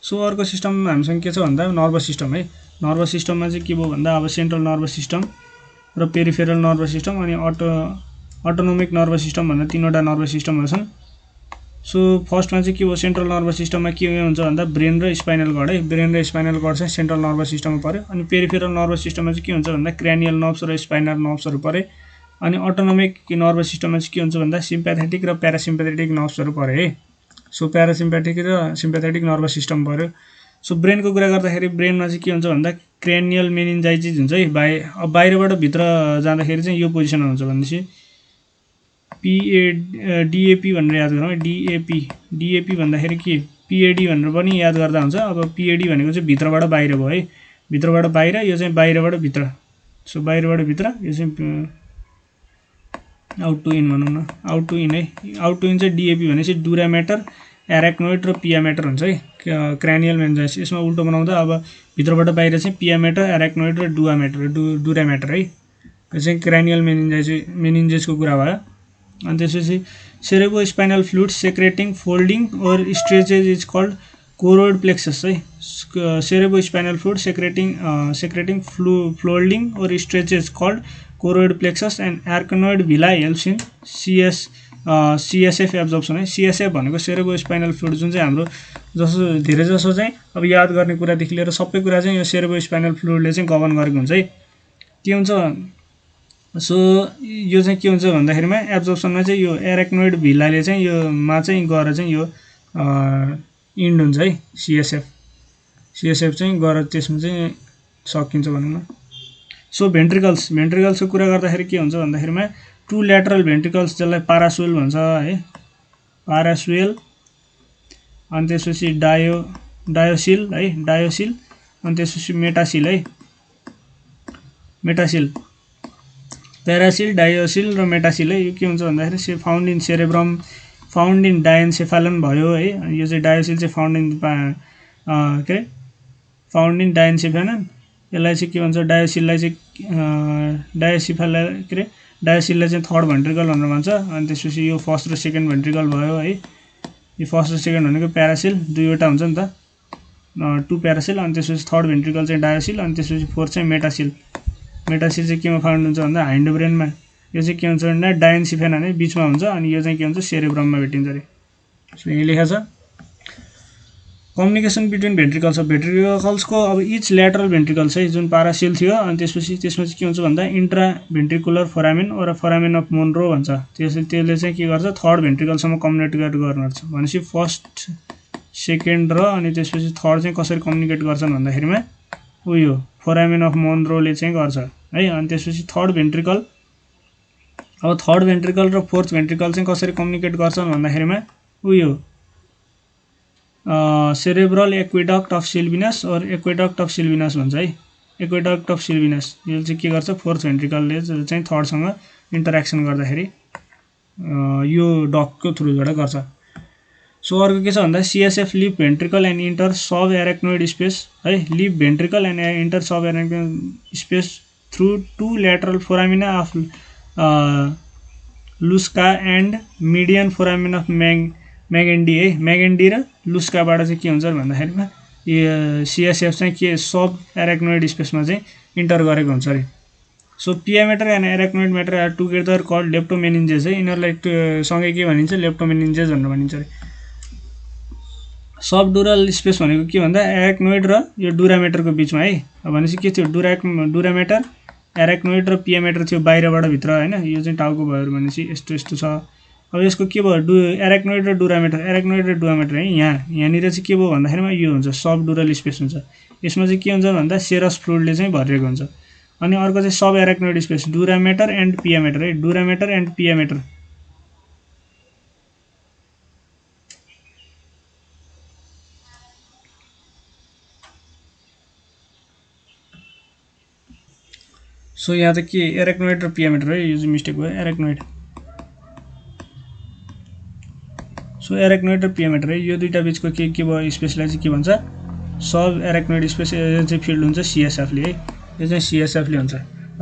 So अर्को system हामीसँग के छ भन्दा नर्भस सिस्टम है। नर्भस सिस्टममा चाहिँ के भयो भन्दा अब सेन्ट्रल नर्भस सिस्टम र पेरिफेरल नर्भस सिस्टम अनि अटोनोमिक नर्भस सिस्टम भनेर तीनवटा नर्भस सिस्टमहरू छन्। सो फर्स्टमा चाहिँ के भयो सेन्ट्रल नर्भस सिस्टममा के हुन्छ भन्दा ब्रेन र स्पाइनल कर्ड है। ब्रेन र स्पाइनल कर्ड चाहिँ सेन्ट्रल नर्भस सिस्टममा पर्यो। अनि पेरिफेरल नर्भस सिस्टममा चाहिँ के हुन्छ भन्दा क्रेनियल नर्भ्स र स्पाइनल नर्भ्सहरू पर्यो। अनि अटोनोमिक नर्भस सिस्टममा चाहिँ के हुन्छ भन्दा सिम्प्याथेटिक र प्यारासिम्प्याथेटिक नर्भ्सहरू पर्यो है। सो प्यारासिम्प्याथिक र सिम्प्याथेटिक नर्भस सिस्टम पर्यो। सो ब्रेनको कुरा गर्दाखेरि ब्रेनमा चाहिँ के हुन्छ भन्दा क्रेनियल मेनिन्जाइटिस हुन्छ है। बाहिरबाट भित्र जाँदाखेरि चाहिँ यो पोजिसनमा हुन्छ भनेपछि डिएपी भनेर याद गरौँ है। डिएपी भन्दाखेरि के पिएडी भनेर पनि याद गर्दा हुन्छ। अब पिएडी भनेको चाहिँ भित्रबाट बाहिर भयो है। भित्रबाट बाहिर, यो चाहिँ बाहिरबाट भित्र। सो बाहिरबाट भित्र, यो चाहिँ आउट टु इन भनौँ न, आउट टु इन है। आउट टु इन चाहिँ डिएपी भनेपछि डुरा म्याटर, एराक्नोइड र पिया म्याटर हुन्छ है। क्रानियल मेनिन्जाइटिस यसमा उल्टो बनाउँदा अब भित्रबाट बाहिर चाहिँ पिया म्याटर, एराक्नोइड र डुरा म्याटर है। यो चाहिँ क्रानियल मेनिन्जाइटिसको कुरा भयो। अनि त्यसपछि cerebro spinal fluid secreting folding or stretches is called choroid plexus है। Cerebro spinal fluid secreting folding or stretches called choroid plexus and arachnoid villi helps in CSF absorption है। सिएसएफ भनेको सेरेब्रो स्पाइनल फ्लुइड जुन चाहिँ हाम्रो धेरै जसो चाहिँ अब याद गर्ने कुरादेखि लिएर सबै कुरा चाहिँ यो सेरेब्रो स्पाइनल फ्लुइडले चाहिँ गभर्न गरेको हुन्छ है। के हुन्छ सो यो चाहिँ के हुन्छ भन्दाखेरिमा एब्जर्प्सनमा चाहिँ यो एराक्नोइड भिलाले चाहिँ यो मा चाहिँ गएर चाहिँ यो इन्ड हुन्छ है। सिएसएफ चाहिँ गएर त्यसमा चाहिँ सकिन्छ भनौँ न। सो भेन्ट्रिकल्सको कुरा गर्दाखेरि के हुन्छ भन्दाखेरिमा टु ल्याटरल भेन्ट्रिकल्स जसलाई पारासुएल भन्छ है। पारासुएल अनि त्यसपछि डायोसिल है, डायोसिल अनि त्यसपछि मेटासिल है। मेटासिल, प्यारासिल, डायोसिल र मेटासिल है। यो के हुन्छ भन्दाखेरि found in cerebrum, found in diencephalon भयो है। यो चाहिँ डायोसिल चाहिँ फाउन्ड इन डायन्सेफालन। यसलाई चाहिँ के भन्छ डायोसिललाई चाहिँ डायोसिललाई चाहिँ थर्ड भेन्ट्रिकल भनेर भन्छ। अनि त्यसपछि यो फर्स्ट र सेकेन्ड भेन्ट्रिकल भयो है। यो फर्स्ट र सेकेन्ड भनेको प्यारासिल दुईवटा हुन्छ नि त, टु प्यारासिल। अनि त्यसपछि थर्ड भेन्ट्रिकल चाहिँ डायोसिल अनि त्यसपछि फोर्थ चाहिँ मेटासिल। मेटासिल चाहिँ केमा फाउन्ड हुन्छ भन्दा हाइन्ड ब्रेनमा। यो चाहिँ के हुन्छ भन्दा डायन्सिफेना नै बिचमा हुन्छ अनि यो चाहिँ के हुन्छ सेरेब्रममा भेटिन्छ अरे। सो यहाँ लेखा छ कम्युनिकेसन बिट्विन भेन्ट्रिकल्स अफ भेन्ट्रिकल्सको अब इच ल्याटरल भेन्ट्रिकल चाहिँ जुन पारासिल थियो अनि त्यसपछि त्यसमा चाहिँ के हुन्छ भन्दा इन्ट्रा भेन्ट्रिकुलर फोरामेन र फोरामेन अफ मोन्रो भन्छ। त्यसले चाहिँ के गर्छ थर्ड भेन्ट्रिकलसम्म कम्युनिकेट गर्छ भनेपछि फर्स्ट सेकेन्ड र अनि त्यसपछि थर्ड चाहिँ कसरी कम्युनिकेट गर्छन् भन्दाखेरिमा उयो फोरामेन अफ मोन्रोले चाहिँ गर्छ है। अनि त्यसपछि थर्ड भेन्ट्रिकल, अब थर्ड भेन्ट्रिकल र फोर्थ भेन्ट्रिकल चाहिँ कसरी कम्युनिकेट गर्छन् भन्दाखेरिमा उयो सेरेब्रल एक्वेडक्ट अफ सिल्भिनस और एक्वेडक्ट अफ सिल्भिनस भन्छ है। एक्वेडक्ट अफ सिल्भिनस यो चाहिँ के गर्छ फोर्थ भेन्ट्रिकलले चाहिँ थर्डसँग इन्टरेक्सन गर्दाखेरि यो डकको थ्रुबाट गर्छ। सो अर्को के छ भन्दा CSF leave ventricle and enter sub arachnoid space है। Leave ventricle and enter sub arachnoid space through two lateral foramina of Luschka and median foramen of Magendie है। म्यागेन्डी र लुस्काबाट चाहिँ के हुन्छ भन्दाखेरिमा यो सिएसएफ चाहिँ के सब एराक्नोइड स्पेसमा चाहिँ इन्टर गरेको हुन्छ अरे। So pia mater and arachnoid mater are together called leptomeninges है। यिनीहरूलाई सँगै के भनिन्छ लेप्टोमेनिन्जेस भनेर भनिन्छ अरे। सब डुरल स्पेस भनेको के भन्दा एराक्नोइड र यो डुरा म्याटरको बिचमा है। भनेपछि के थियो डुरा म्याटर, एराक्नोइड र पिया म्याटर थियो बाहिरबाट भित्र हैन। यो चाहिँ टाउको भयो भनेपछि यस्तो छ। अब यसको के भयो एराक्नोइड र डुरा म्याटर है। यहाँनिर चाहिँ के भयो भन्दाखेरिमा यो हुन्छ सब डुरल स्पेस हुन्छ। यसमा चाहिँ के हुन्छ भन्दा सेरस फ्लुइडले चाहिँ भरिएको हुन्छ। अनि अर्को चाहिँ सब एराक्नोइड स्पेस डुरा म्याटर एन्ड पिया म्याटर है। डुरा म्याटर एन्ड पिया म्याटर सो यहाँ त के एराक्नोइड र पिया म्याटर है। यो चाहिँ मिस्टेक भयो एराक्नोइड। सो एराक्नोइड र पिया म्याटर है यो दुईटा बिचको के भयो स्पेसलाई चाहिँ के भन्छ सब एराक्नोइड स्पेस। यो चाहिँ फिल्ड हुन्छ सिएसएफले है। यो चाहिँ सिएसएफले हुन्छ।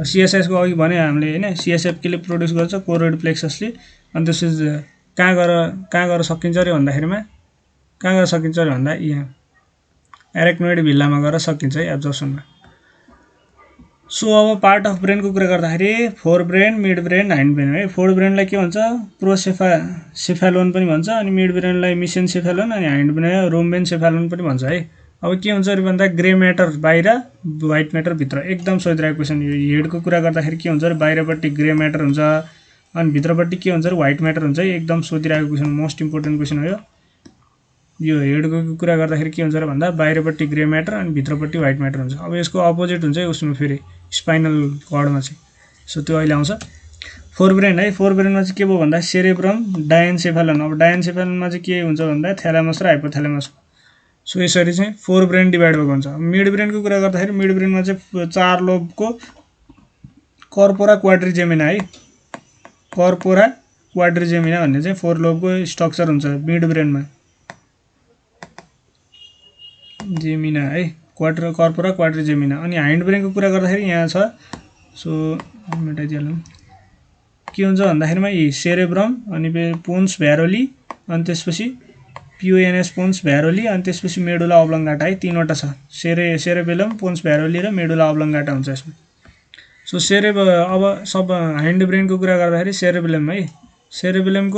सिएसएफको अघि भने हामीले हैन सिएसएफ केले प्रोड्युस गर्छ कोरोइड प्लेक्ससले। अनि त्यसपछि कहाँ गएर सकिन्छ अरे भन्दाखेरिमा कहाँ गएर सकिन्छ अरे भन्दा यहाँ एरेक्नोइड भिल्लामा गएर सकिन्छ है एब्जर्प्सनमा। सो अब पार्ट अफ ब्रेनको कुरा गर्दाखेरि forebrain, midbrain, hindbrain है। फोर ब्रेनलाई के भन्छ सेफालोन पनि भन्छ, अनि मिड ब्रेनलाई मिसेन्सेफालोन, अनि हाइन्ड ब्रेनलाई रोम्बेनसेफालोन पनि भन्छ है। अब के हुन्छ अरे भन्दा ग्रे म्याटर बाहिर, व्हाइट म्याटर भित्र। एकदम सोधिरहेको क्वेसन यो। हेडको कुरा गर्दाखेरि के हुन्छ अरे बाहिरपट्टि ग्रे म्याटर हुन्छ, अनि भित्रपट्टि के हुन्छ अरे व्हाइट म्याटर हुन्छ है। एकदम सोधिरहेको क्वेसन, मोस्ट इम्पोर्टेन्ट क्वेसन हो यो। हेडको कुरा गर्दाखेरि के हुन्छ र भन्दा बाहिरपट्टि ग्रे म्याटर अनि भित्रपट्टि व्हाइट म्याटर हुन्छ। अब यसको अपोजिट हुन्छ है उसमा फेरि स्पाइनल कर्डमा चाहिँ। सो त्यो अहिले आउँछ। फोर ब्रेन है। फोर ब्रेनमा चाहिँ के भयो भन्दा सेरेब्रम, डायनसेफालोन। अब डायनसेफालोनमा चाहिँ के हुन्छ भन्दा थ्यालामस र हाइपोथ्यालामस। सो यसरी चाहिँ फोर ब्रेन डिभाइड भएको हुन्छ। मिड ब्रेनको कुरा गर्दाखेरि मिड ब्रेनमा चाहिँ 4 लोबको कर्पोरा क्वाड्रिजेमिना है। कर्पोरा क्वाड्रिजेमिना भन्ने चाहिँ 4 लोबको स्ट्रक्चर हुन्छ मिड ब्रेनमा, जेमिना है, कर्पोरा क्वाड्रिजेमिना। अनि हाइन्ड ब्रेनको कुरा गर्दाखेरि यहाँ छ। सो मेटाइदिहालौँ। के हुन्छ भन्दाखेरिमा यी सेरेब्रम, अनि पोन्स भ्यारोली, अनि त्यसपछि पिओएनएस पोन्स भ्यारोली, अनि त्यसपछि मेडुला अब्लङ्गाटा है। 3वटा छ, सेरेबेलम, पोन्स भ्यारोली र मेडुला अब्लङ्गाटा हुन्छ यसमा। सो अब सब हाइन्ड ब्रेनको कुरा गर्दाखेरि सेरेबेलम है। सेरेब्रम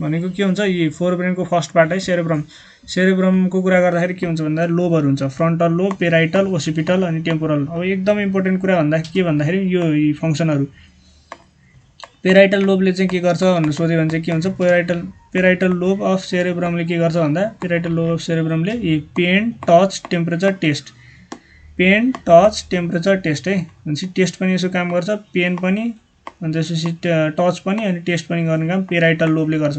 भनेको के हुन्छ, यी फोर ब्रेनको फर्स्ट पार्ट है सेरेब्रम। सेरेब्रमको कुरा गर्दाखेरि के हुन्छ भन्दा लोबहरू हुन्छ, फ्रन्टल लोब, पेराइटल, ओसिपिटल, अनि टेम्पोरल। अब एकदम इम्पोर्टेन्ट कुरा भन्दा के भन्दाखेरि यो फङ्सनहरू। पेराइटल लोबले चाहिँ के गर्छ भनेर सोध्यो भने चाहिँ के हुन्छ, पेराइटल लोब अफ सेरेब्रमले के गर्छ भन्दा पेराइटल लोब अफ सेरेब्रमले pain, touch, temperature taste, pain, touch, temperature taste है। भनेपछि टेस्ट पनि यसो काम गर्छ, पेन पनि, अनि त्यसपछि टच पनि, अनि टेस्ट पनि गर्ने काम पेराइटल लोबले गर्छ।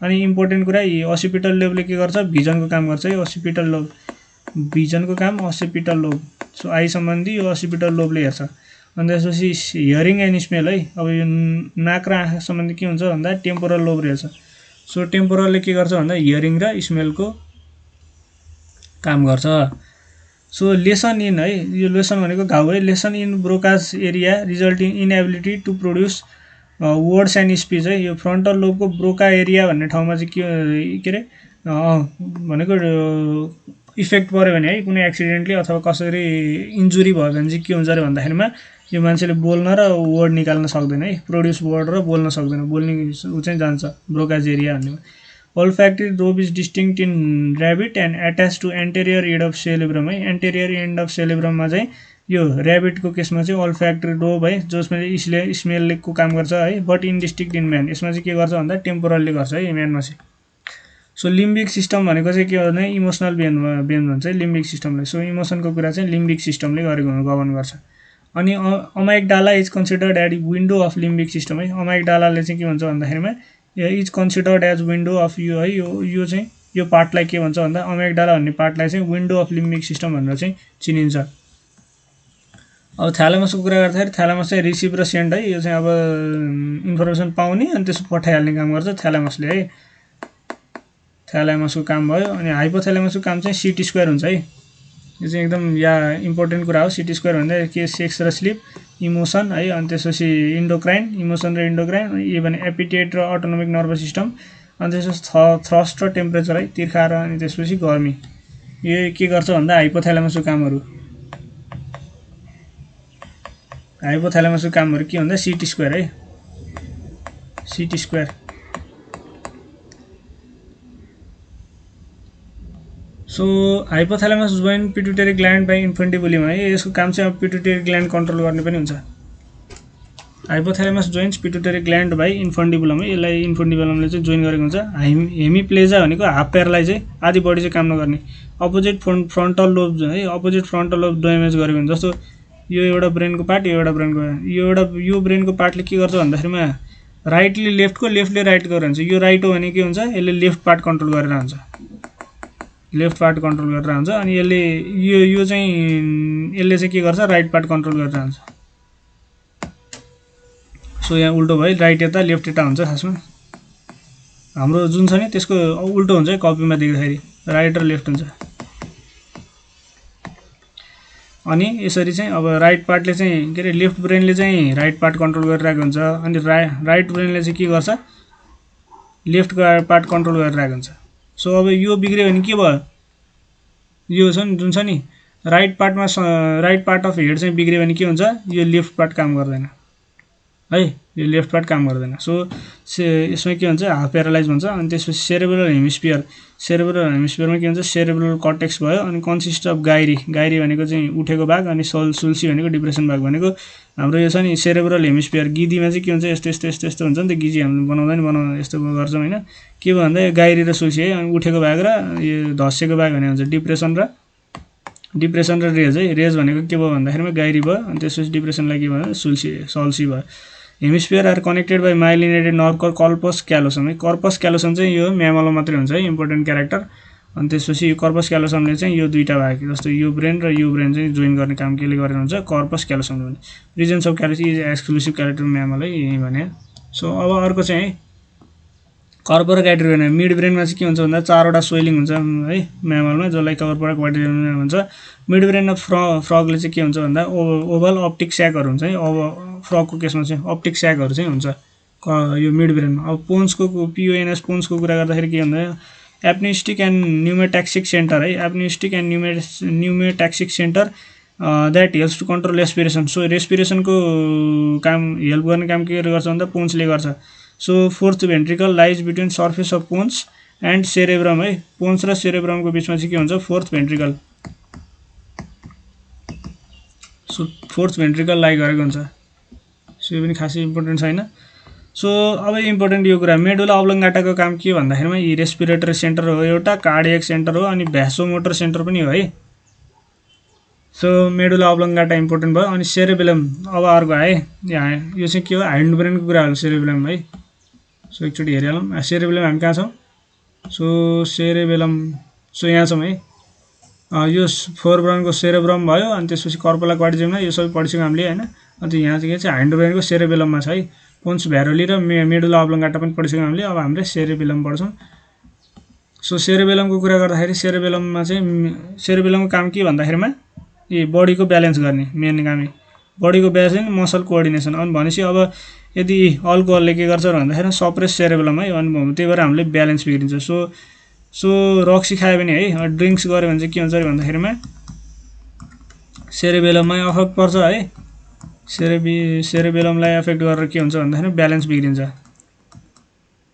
अनि इम्पोर्टेन्ट कुरा यी असिपिटल लोबले के गर्छ, भिजनको काम गर्छ है। असिपिटल लोब भिजनको काम असिपिटल लोब। सो आई सम्बन्धी यो असिपिटल लोबले हेर्छ। अनि त्यसपछि हियरिङ एन्ड स्मेल है। अब यो नाक र आँखा सम्बन्धी के हुन्छ भन्दा टेम्पोरल लोबले हेर्छ। सो टेम्पोरलले के गर्छ भन्दा हियरिङ र स्मेलको काम गर्छ। सो लेसन इन है, यो लेसन भनेको घाउ है। Lesion in Broca's area resulting inability to produce words and speech है। यो फ्रन्टल लोबको ब्रोका एरिया भन्ने ठाउँमा चाहिँ के अरे भनेको इफेक्ट पऱ्यो भने है, कुनै एक्सिडेन्टली अथवा कसरी इन्जुरी भयो भने चाहिँ के हुन्छ अरे भन्दाखेरिमा यो मान्छेले बोल्न र वर्ड निकाल्न सक्दैन है, प्रोड्युस वर्ड र बोल्न सक्दैन, बोल्ने ऊ चाहिँ जान्छ ब्रोकाज एरिया भन्नेमा। olfactory lobe is distinct in rabbit and attached to anterior end of cerebrum है। anterior end of cerebrum मा चाहिँ यो ऱ्याबिटको केसमा चाहिँ olfactory lobe है, जसमा चाहिँ स्मेलको काम गर्छ है। बट इनडिस्टिंक्ट इन म्यान, यसमा चाहिँ के गर्छ भन्दा टेम्पोरलले गर्छ है म्यानमा चाहिँ। सो लिम्बिक सिस्टम भनेको चाहिँ के हो भने इमोसनल बेन भन्छ है लिम्बिक सिस्टमलाई। सो इमोसनको कुरा चाहिँ लिम्बिक सिस्टमले गरेको गभर्न गर्छ। अनि amygdala is considered at window of limbic system है। अमाइगडालाले चाहिँ के भन्छ भन्दाखेरिमा is considered as window of यो है। यो चाहिँ यो पार्टलाई के भन्छ भन्दा अमाइगडाला भन्ने पार्टलाई चाहिँ विन्डो अफ लिम्बिक सिस्टम भनेर चाहिँ चिनिन्छ। अब थ्यालामसको कुरा गर्दाखेरि थ्यालामस चाहिँ रिसिभ र सेन्ड है। यो चाहिँ अब इन्फर्मेसन पाउने अनि त्यसो पठाइहाल्ने काम गर्छ थ्यालामसले है। थ्यालामसको काम भयो। अनि हाइपोथ्यालामसको काम चाहिँ सिटी स्क्वायर हुन्छ है। यो चाहिँ एकदम इम्पोर्टेन्ट कुरा हो। सिटी स्क्वायर भन्दा के सेक्स र स्लिप, इमोसन है, अनि त्यसपछि इन्डोक्राइन, इमोसन र इन्डोक्राइन, इभन एपिटेट र अटोनोमिक नर्भस सिस्टम, अनि त्यसपछि थ्रस्ट र टेम्परेचर है, तिर्खा र अनि त्यसपछि गर्मी। यो के गर्छ भन्दा हाइपोथ्यालामसको कामहरू के भन्दा सिटी स्क्वायर है, city square. So hypothalamus join pituitary gland by infundibulum है। यसको काम चाहिँ अब पिट्युटरी ग्ल्यान्ड कन्ट्रोल गर्ने पनि हुन्छ। हाइपोथ्यालामस joins pituitary gland by infundibulum है। यसलाई इन्फन्टिबुलमले चाहिँ जोइन गरेको हुन्छ। हेमिप्लेजा भनेको हाफ पेयरलाई चाहिँ आधी बढी चाहिँ काम नगर्ने। अपोजिट फ्रन्टल लोब है, अपोजिट फ्रन्टल लोब ड्यामेज गरेको हुन्छ। जस्तो यो एउटा ब्रेनको पार्ट, यो एउटा ब्रेनको यो ब्रेनको पार्टले के गर्छ भन्दाखेरिमा राइटले लेफ्टको, लेफ्टले राइट गरेर हुन्छ। यो राइट हो भने के हुन्छ, यसले लेफ्ट पार्ट कन्ट्रोल गरेर हुन्छ, लेफ्ट पार्ट कन्ट्रोल गरेर हुन्छ। अनि यो चाहिँ यसले चाहिँ के गर्छ, राइट पार्ट कन्ट्रोल गरेर हुन्छ। सो यहाँ उल्टो भयो, राइट यता लेफ्ट यता हुन्छ। खासमा हाम्रो जुन छ नि त्यसको उल्टो हुन्छ है, कपीमा देख्दाखेरि राइट र लेफ्ट हुन्छ। अनि यसरी चाहिँ अब राइट पार्टले चाहिँ के अरे लेफ्ट ब्रेनले चाहिँ राइट पार्ट कन्ट्रोल गरिरहेको हुन्छ। अनि राइट ब्रेनले चाहिँ के गर्छ, लेफ्ट पार्ट कन्ट्रोल गरिरहेको हुन्छ। सो अब यो बिग्रियो भने के भयो, यो छ नि जुन छ नि राइट पार्ट अफ हेड चाहिँ बिग्रियो भने के हुन्छ, यो लेफ्ट पार्ट काम गर्दैन है, यो लेफ्ट पार्ट काम गर्दैन। सो यसमा के हुन्छ, हाफ प्यारालाइज हुन्छ। अनि त्यसपछि सेरेब्रल हेमिस्फियरमा के हुन्छ, सेरेब्रल कर्टेक्स भयो। अनि कन्सिस्ट अफ गाइरी भनेको चाहिँ उठेको भाग, अनि सुल्सी भनेको डिप्रेसन भाग भनेको हाम्रो यो छ नि सेरेब्रल हेमिस्फियर। गिदीमा चाहिँ के हुन्छ, यस्तो हुन्छ नि त, गिजी हामीले बनाउँदा यस्तो गर्छौँ होइन। के भयो भन्दा गाइरी र सुल्सी है, अनि उठेको भाग र यो धस्सेको भाग भने हुन्छ डिप्रेसन र रेज है। रेज भनेको के भयो भन्दाखेरिमा गाइरी भयो, अनि त्यसपछि डिप्रेसनलाई के भयो, सल्सी भयो। Hemisphere are connected by myelinated nerve corpus callosum है। कर्पस क्यालोसम चाहिँ यो म्यामलमा मात्रै हुन्छ है, इम्पोर्टेन्ट क्यारेक्टर। अनि त्यसपछि यो कर्पस क्यालोसमले चाहिँ यो दुईटा भाग जस्तो यो ब्रेन र यो ब्रेन चाहिँ जोइन गर्ने काम केले गरेर हुन्छ, कर्पस क्यालोसमले भने। Regions of callus is exclusive character mammal है, यही भने। सो अब अर्को चाहिँ है कर्पोरक्याटेरी ब्रेन। मिड ब्रेनमा चाहिँ के हुन्छ भन्दा चारवटा स्वेलिङ हुन्छ है म्यामलमा, जसलाई कर्पोरक्याटेरी ब्रेन भन्छ। मिड ब्रेन फ्रगले चाहिँ के हुन्छ भन्दा ओभल अप्टिक स्याकहरू हुन्छ है। अब फ्रगको केसमा चाहिँ अप्टिक स्याकहरू चाहिँ हुन्छ यो मिड ब्रेनमा। अब पोन्सको पिओएनएस पोन्सको कुरा गर्दाखेरि के भन्दा एप्निस्टिक एन्ड न्युमेट्याक्सिक सेन्टर है, apneustic and pneumotaxic centre that helps to control respiration. So रेस्पिरेसनको काम हेल्प गर्ने काम के गर्छ भन्दा पोन्सले गर्छ। So fourth ventricle lies between surface of pons and cerebrum है। पोन्स र सेरेब्रमको बिचमा चाहिँ के हुन्छ, fourth ventricle. So fourth ventricle लाइ गरेको हुन्छ। सो यो पनि खासै इम्पोर्टेन्ट छैन। सो अब इम्पोर्टेन्ट यो कुरा, मेडुला अब्लङ्गाटाको काम के भन्दाखेरिमा यी रेस्पिरेटरी सेन्टर हो एउटा, कार्डियक सेन्टर हो, अनि भ्यासोमोटर सेन्टर पनि हो है। सो मेडुला अब्लङ्गाटा इम्पोर्टेन्ट भयो। अनि सेरेबेलम अब अर्को है, यो चाहिँ के हो, हाइन्ड ब्रेनको कुरा हो सेरेबेलम है। सो एकचोटि हेरिहालौँ सेरेबेलम हामी कहाँ छौँ। सो सेरेबेलम सो यहाँ छौँ है। यो फोरब्रनको सेरेब्रम भयो, अनि त्यसपछि कर्पोला क्वाड्रिजेममा यो सबै पढिसक्यौँ हामीले होइन। अन्त यहाँ चाहिँ हाइन्ड ब्रेनको सेरेबेलममा छ है। पोन्स भ्यारोली र मेडुला अब्लङ्गाटा पनि पढिसक्यौँ हामीले। अब हामीले सेरेबेलम पढ्छौँ। सो सेरेबेलमको कुरा गर्दाखेरि सेरेबेलममा चाहिँ सेरेबेलमको काम के भन्दाखेरिमा यी बडीको ब्यालेन्स गर्ने मेन काम, बडीको ब्यालेन्स मसल कोअर्डिनेसन। अनि भनेपछि अब यदि अल्कोहलले के गर्छ भन्दाखेरि सप्रेस सेरेबेलम है, अनि त्यही भएर हामीले ब्यालेन्स बिग्रिन्छ। सो रक्सी खायो भने है, ड्रिङ्क्स गऱ्यो भने चाहिँ के हुन्छ भन्दाखेरिमा सेरेबेलममा अफेक्ट पर्छ है। सेरेबेलमलाई एफेक्ट गरेर के हुन्छ भन्दाखेरि ब्यालेन्स बिग्रिन्छ,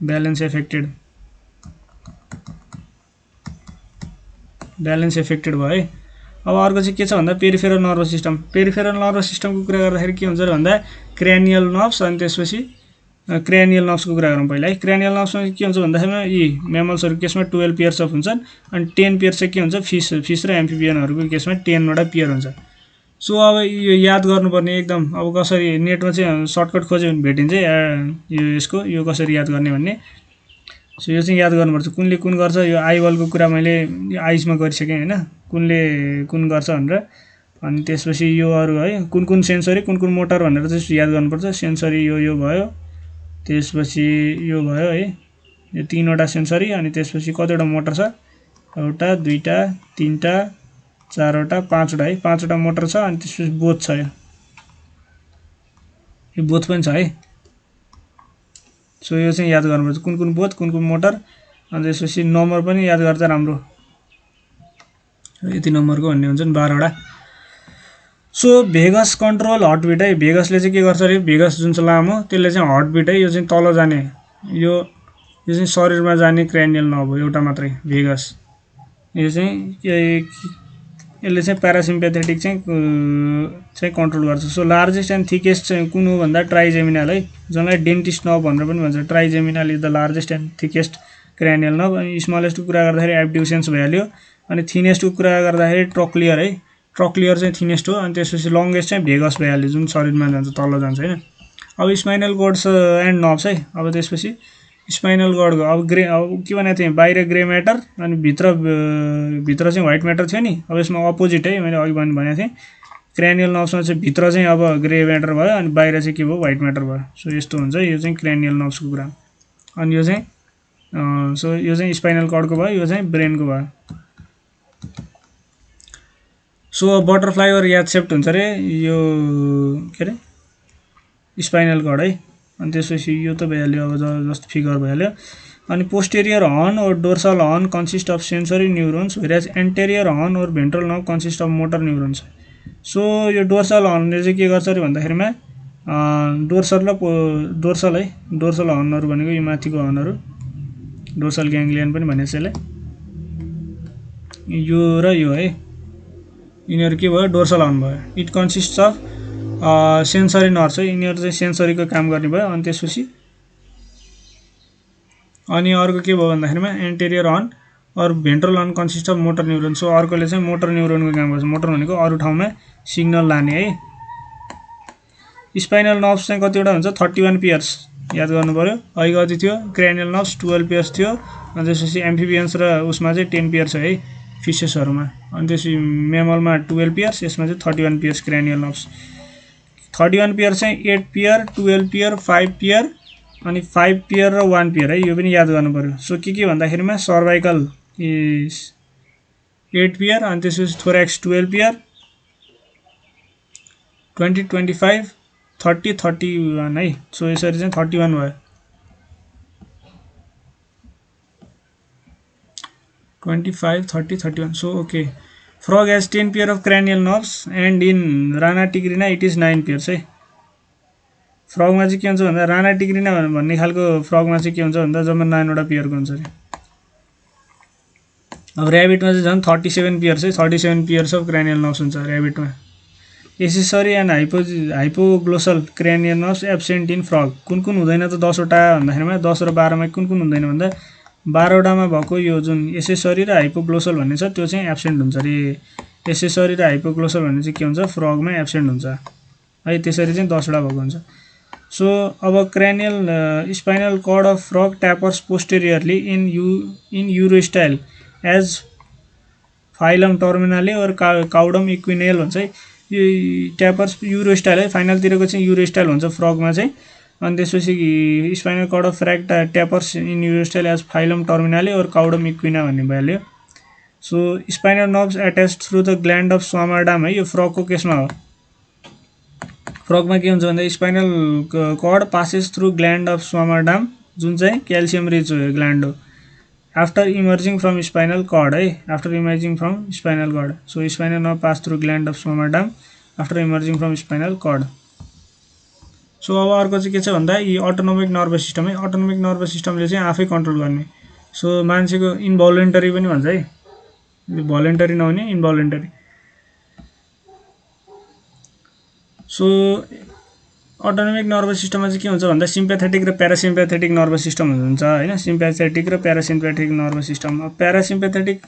ब्यालेन्स एफेक्टेड भयो है। अब अर्को चाहिँ के छ भन्दा peripheral nervous system. Peripheral nervous सिस्टमको कुरा गर्दाखेरि के हुन्छ भन्दा क्रेनियल नर्भ्स, अनि त्यसपछि क्रेनियल नर्भ्सको कुरा गरौँ पहिला है। क्रेनियल नर्भ्समा के हुन्छ भन्दाखेरिमा यी म्यामल्सहरूको केसमा 12 पेयर्स अफ हुन्छन्, अनि 10 पेयर चाहिँ के हुन्छ फिस र एम्फिबियनहरूको केसमा 10वटा पेयर हुन्छ। सो अब यो याद गर्नुपर्ने एकदम, अब कसरी नेटमा चाहिँ सर्टकट खोज्यो भने भेटिन्छ यसको यो कसरी याद गर्ने भन्ने। सो यो चाहिँ याद गर्नुपर्छ कुनले कुन गर्छ। यो आइबलको कुरा मैले यो आइसमा गरिसकेँ होइन, कुनले कुन गर्छ भनेर। अनि त्यसपछि यो अरू है कुन सेन्सरी कुन मोटर भनेर चाहिँ याद गर्नुपर्छ। सेन्सरी यो भयो, त्यसपछि यो भयो है, यो 3वटा सेन्सरी, अनि त्यसपछि कतिवटा मोटर छ, एउटा दुईटा तीनटा चारवटा पाँचवटा है, 5वटा मोटर छ। अनि त्यसपछि बोथ छ, यो बोथ पनि छ है। सो यो चाहिँ याद गर्नुपर्छ कुन बोथ कुन मोटर। अनि त्यसपछि नम्बर पनि याद गर्दा राम्रो, यति नम्बरको भन्ने हुन्छ नि 12वटा। सो भेगस कन्ट्रोल हर्टबिट है। भेगसले चाहिँ के गर्छ अरे, भेगस जुन चाहिँ लामो त्यसले चाहिँ हर्टबिट है, यो चाहिँ तल जाने, यो चाहिँ शरीरमा जाने क्रेनियल नर्भ हो एउटा मात्रै भेगस। यो चाहिँ यसले चाहिँ प्यारासिम्पेथेटिक चाहिँ कन्ट्रोल गर्छ। सो लार्जेस्ट एन्ड थिकेस्ट चाहिँ कुन हो भन्दा ट्राइजेमिनल है, जसलाई डेन्टिस्ट नर्भ भनेर पनि भन्छ। Trigeminal is the largest and thickest cranial nerve. अनि स्मलेस्टको कुरा गर्दाखेरि एब्ड्युसेन्स भइहाल्यो। अनि थिनेस्टको कुरा गर्दाखेरि ट्रक्लियर है, ट्रक्लियर चाहिँ थिनेस्ट हो। अनि त्यसपछि लङ्गेस्ट चाहिँ भेगस भइहाल्यो, जुन शरीरमा जान्छ तल जान्छ होइन। अब स्पाइनल कोर्ड्स एन्ड नर्भ्स है। अब त्यसपछि स्पाइनल कोर्डको अब के भनेको थिएँ, बाहिर ग्रे म्याटर अनि भित्र चाहिँ व्हाइट म्याटर थियो नि। अब यसमा अपोजिट है, मैले अघि भनेको थिएँ क्रेनियल नर्भ्समा चाहिँ भित्र चाहिँ अब ग्रे म्याटर भयो, अनि बाहिर चाहिँ के भयो, व्हाइट म्याटर भयो। सो यस्तो हुन्छ, यो चाहिँ क्रेनियल नर्भ्सको कुरा। अनि यो चाहिँ स्पाइनल कोर्डको भयो, यो चाहिँ ब्रेनको भयो। सो बटरफ्लाई और याद सेप्ट हुन्छ अरे यो के अरे स्पाइनल कोर्ड है। अनि त्यसपछि यो त भइहाल्यो, अब जस्ट फिगर भइहाल्यो। अनि पोस्टेरियर हर्न और dorsal horn consist of sensory neurons whereas anterior horn और ventral nerve consist of motor neurons. So यो डोर्सल हर्नले चाहिँ के गर्छ अरे भन्दाखेरिमा डोर्सल र डोर्सल है डोर्सल हर्नहरू भनेको यो माथिको हर्नहरू डोर्सल ग्याङ्ग्लियन पनि भनिन्छ यसलाई, यो र यो है यिनीहरू के भयो डोर्सल हर्न भयो। It consist of sensory nerves है, यिनीहरू चाहिँ सेन्सरीको काम गर्ने भयो। अनि त्यसपछि अनि अर्को के भयो भन्दाखेरिमा एन्टेरियर हर्न और ventral horn consist of motor neuron. So अर्कोले चाहिँ मोटर न्युरोनको काम गर्छ, मोटर भनेको अरू ठाउँमा सिग्नल लाने है। स्पाइनल नर्भ्स चाहिँ कतिवटा हुन्छ 31 पेयर्स याद गर्नु पर्यो। अघि कति थियो क्रेनियल नर्भ्स 12 पेयर्स थियो, अनि त्यसपछि एम्फिबियन्स र उसमा चाहिँ 10 पेयर्स छ है फिसेसहरूमा। अनि त्यसपछि मेमलमा 12 पेयर्स, यसमा चाहिँ 31 पेयर्स क्रेनियल नर्भ्स। 31 पेयर चाहिँ 8 पेयर 12 पेयर 5 पेयर अनि 5 पेयर र 1 पेयर है, यो पनि याद गर्नु पर्यो। सो के भन्दाखेरिमा सर्भाइकल इज 8 पेयर, अनि त्यसपछि थोरेक्स 12 पेयर 20 25 30 31 है। सो यसरी चाहिँ 31 भयो। 25 30 31 so okay. Frog has 10 pair of cranial nerves and in Rana टिग्रिना it is 9 pairs है। फ्रगमा चाहिँ के हुन्छ भन्दा राना टिग्रिना भन्ने खालको फ्रगमा चाहिँ के हुन्छ भन्दा जम्मा 9वटा पेयरको हुन्छ अरे। अब ऱ्याबिटमा चाहिँ झन् 37 पेयर्स है, 37 पेयर्स अफ क्रेनियल नर्भ्स हुन्छ ऱ्याबिटमा। Accessory and hypoglossal cranial nerves absent in frog. कुन हुँदैन त 10वटा भन्दाखेरिमा 10 र 12मा कुन हुँदैन भन्दा 12वटामा भएको यो जुन एसेसरी र हाइपोग्लोसल भन्ने छ त्यो चाहिँ एब्सेन्ट हुन्छ अरे। एसेसरी र हाइपोग्लोसल भन्ने चाहिँ के हुन्छ फ्रगमा एब्सेन्ट हुन्छ है, त्यसरी चाहिँ 10वटा भएको हुन्छ। सो अब cranial spinal cord of frog tapers posteriorly in urostyle as filum terminale और काउडम इक्विनेल भन्छ है। यो ट्यापर्स युरोस्टाइल है, फाइनलतिरको चाहिँ युरोस्टाइल हुन्छ फ्रगमा चाहिँ। अनि त्यसपछि spinal cord of frog tapers in urostyle as filum terminale और काउडम इक्विना भन्ने भइहाल्यो। So spinal nerves attach through the gland of Swammerdam है, यो फ्रगको केसमा हो। फ्रगमा के हुन्छ भन्दा spinal cord passes through gland of Swammerdam जुन चाहिँ क्याल्सियम रिच ग्ल्यान्ड हो। After emerging from spinal cord है, after emerging from spinal cord. So spinal nerve pass through gland of Swammerdam after emerging from spinal cord. So अब अर्को चाहिँ के छ भन्दा यी अटोनोमिक नर्भस सिस्टम है। अटोनोमिक नर्भस सिस्टमले चाहिँ आफै कन्ट्रोल गर्ने। सो मान्छेको इन्भोलुन्टरी पनि भन्छ है, भोलुन्टरी नहुने इन्भोलुन्टरी। सो अटोनोमिक नर्भस सिस्टममा चाहिँ के हुन्छ भन्दा सिम्प्याथेटिक र प्यारासिम्प्याथेटिक नर्भस सिस्टम हुन्छ हैन। सिम्प्याथेटिक र प्यारासिम्प्याथेटिक नर्भस सिस्टम। प्यारासिम्प्याथेटिक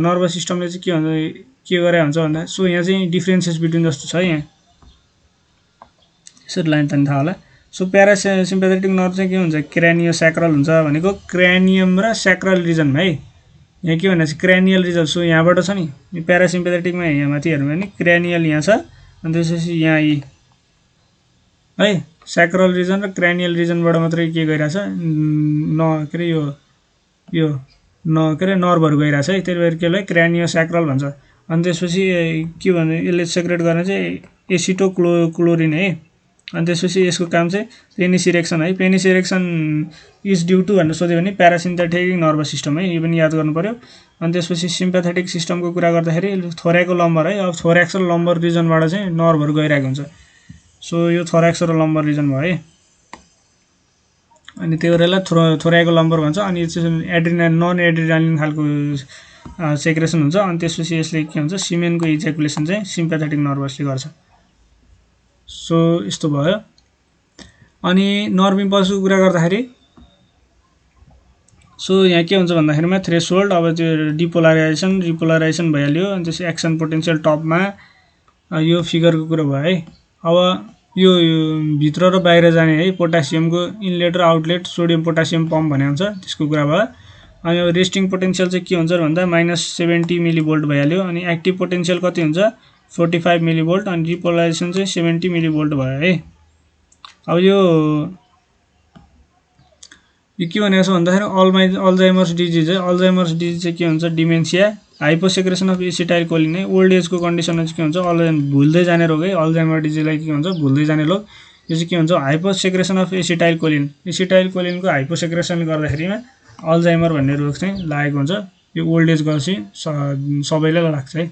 नर्भस सिस्टमले चाहिँ के गरे हुन्छ भन्दा सो यहाँ चाहिँ डिफरेन्सेस बिट्विन जस्तो छ यहाँ यसरी लाइन त थाहा होला। सो प्यारासिम्प्याथेटिक नर्भ चाहिँ के हुन्छ क्रेनियो स्याक्रल हुन्छ भनेको क्रेनियम र स्याक्रल रिजनमा है। यहाँ के भनेको क्रेनियल रिजन। सो यहाँबाट छ नि प्यारासिम्प्याथेटिकमा यहाँ माथि हेर्नु भने क्रेनियल यहाँ छ, अनि त्यसपछि यहाँ यी है स्याक्रल रिजन र क्रेनियल रिजनबाट मात्रै के गइरहेछ न के अरे यो न के अरे नर्भहरू गइरहेछ है, त्यही भएर केलाई क्रेनियो स्याक्रल भन्छ। अनि त्यसपछि के भने यसले सेक्रेट गर्ने चाहिँ एसिटोक्लोरिन है। अनि त्यसपछि यसको काम चाहिँ पेनिसिरेक्सन है। पेनिसिरेक्सन इज ड्यू टु भनेर सोध्यो भने प्यारासिम्प्याथेटिक नर्भस सिस्टम है, यो पनि याद गर्नु पर्यो। अनि त्यसपछि सिम्प्याथेटिक सिस्टमको कुरा गर्दाखेरि थोर्याको लम्बर है, अब थोर्याक्स र लम्बर रिजनबाट चाहिँ नर्भहरू गइरहेको हुन्छ। सो यो थोर्याक्स र लम्बर रिजन भयो है, अनि त्यो बेला थोर्याको लम्बर भन्छ। अनि यो चाहिँ एड्रिनालिन नन एड्रिनालिन खालको सेक्रेसन हुन्छ। अनि त्यसपछि यसले के हुन्छ सिमेनको इज्याकुलेसन चाहिँ सिम्प्याथेटिक नर्भसले गर्छ। सो यस्तो भयो। अनि नर्भ इम्पल्सको कुरा गर्दाखेरि सो यहाँ के हुन्छ भन्दाखेरिमा थ्रेसहोल्ड, अब त्यो डिपोलराइजेसन रिपोलराइजेसन भइहाल्यो। अनि त्यसपछि एक्सन पोटेन्सियल टपमा यो फिगरको कुरा भयो है। अब यो भित्र र बाहिर जाने है पोटासियमको इनलेट र आउटलेट सोडियम पोटासियम पम्प भने हुन्छ त्यसको कुरा भयो। अनि अब रेस्टिङ पोटेन्सियल चाहिँ के हुन्छ भन्दा -70 मिलिभोल्ट भइहाल्यो। अनि एक्टिभ पोटेन्सियल कति हुन्छ 45 मिलिभोल्ट। अनि रिपोलराइजेसन चाहिँ 70 मिलिभोल्ट भयो है। अब यो के भनेको छ भन्दाखेरि अल्जाइमर्स डिजिज है। अल्जाइमर्स डिजिज चाहिँ के हुन्छ डिमेन्सिया, हाइपोसेक्रेसन अफ एसिटाइल कोलिन है। ओल्ड एजको कन्डिसनमा चाहिँ के हुन्छ भुल्दै जाने रोग है। अल्जाइमर डिजिजलाई के हुन्छ भुल्दै जाने रोग। यो चाहिँ के हुन्छ हाइपोसेक्रेसन अफ एसिटाइल कोलिन। एसिटाइल कोलिनको हाइपोसेक्रेसन गर्दाखेरिमा अल्जाइमर भन्ने रोग चाहिँ लागेको हुन्छ। यो ओल्ड एज गएपछि सबैलाई लाग्छ है।